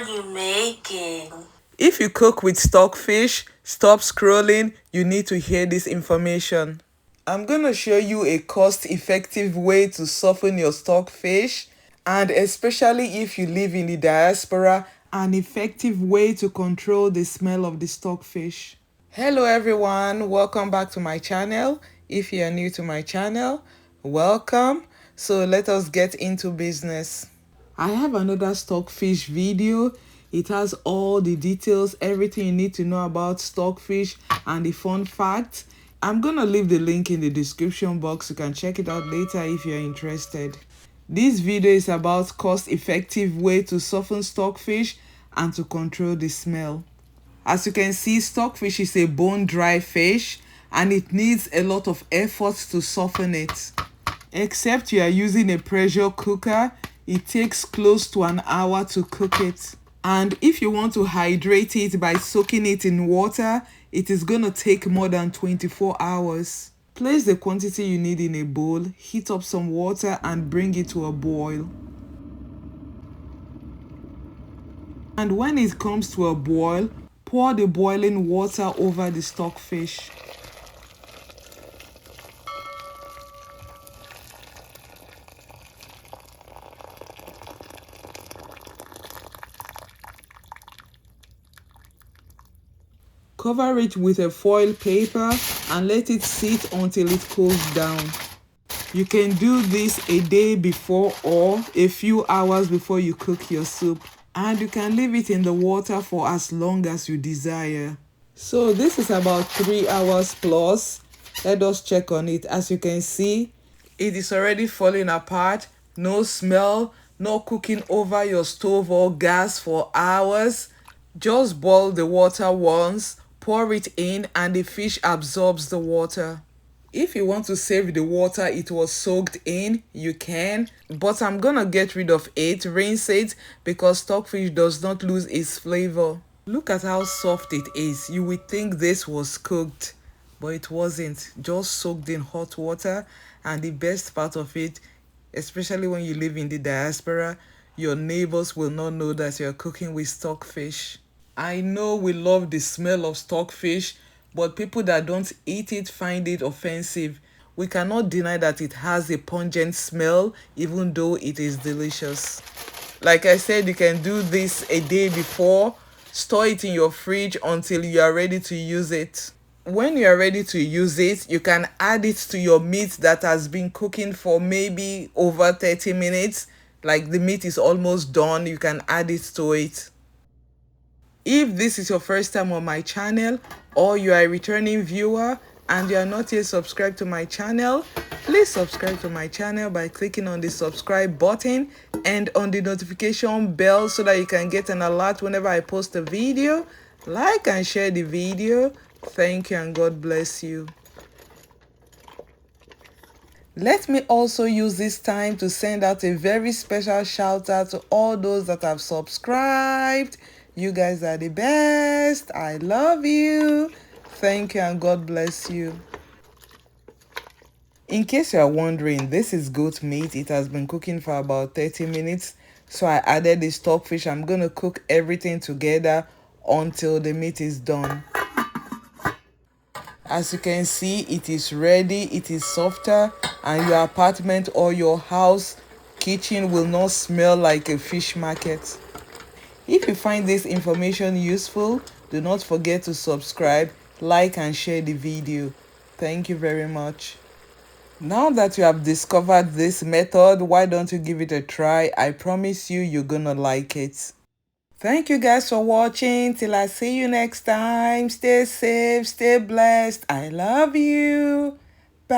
are you making? If you cook with stockfish, stop scrolling, you need to hear this information. I'm gonna show you a cost-effective way to soften your stockfish, and especially if you live in the diaspora, an effective way to control the smell of the stockfish. Hello everyone, welcome back to my channel. If you are new to my channel, welcome. So let us get into business. I have another stockfish video. It has all the details, everything you need to know about stockfish and the fun facts. I'm gonna leave the link in the description box. You can check it out later if you're interested. This video is about cost-effective way to soften stockfish and to control the smell. As you can see, stockfish is a bone-dry fish and it needs a lot of effort to soften it. Except you are using a pressure cooker, it takes close to an hour to cook it. And if you want to hydrate it by soaking it in water, it is going to take more than 24 hours. Place the quantity you need in a bowl, heat up some water and bring it to a boil. And when it comes to a boil, pour the boiling water over the stockfish. Cover it with a foil paper and let it sit until it cools down. You can do this a day before or a few hours before you cook your soup. And you can leave it in the water for as long as you desire. So this is about 3 hours plus. Let us check on it. As you can see, it is already falling apart. No smell, no cooking over your stove or gas for hours. Just boil the water once, pour it in, and the fish absorbs the water. If you want to save the water it was soaked in, you can, but I'm gonna get rid of it, rinse it, because stockfish does not lose its flavor. Look at how soft it is. You would think this was cooked, but it wasn't. Just soaked in hot water. And the best part of it, especially when you live in the diaspora, your neighbors will not know that you're cooking with stockfish. I know we love the smell of stockfish, but people that don't eat it find it offensive. We cannot deny that it has a pungent smell, even though it is delicious. Like I said, you can do this a day before. Store it in your fridge until you are ready to use it. When you are ready to use it, you can add it to your meat that has been cooking for maybe over 30 minutes. Like the meat is almost done, you can add it to it. If this is your first time on my channel or you are a returning viewer and you are not yet subscribed to my channel, please subscribe to my channel by clicking on the subscribe button and on the notification bell so that you can get an alert whenever I post a video. Like and share the video. Thank you and God bless you. Let me also use this time to send out a very special shout out to all those that have subscribed. You guys are the best. I love you. Thank you and God bless you. In case you are wondering, this is goat meat. It has been cooking for about 30 minutes. So I added the stockfish. I'm going to cook everything together until the meat is done. As you can see, it is ready. It is softer, and your apartment or your house kitchen will not smell like a fish market. If you find this information useful, do not forget to subscribe, like and share the video. Thank you very much. Now that you have discovered this method, why don't you give it a try? I promise you, you're gonna like it. Thank you guys for watching. Till I see you next time. Stay safe, stay blessed. I love you. Bye.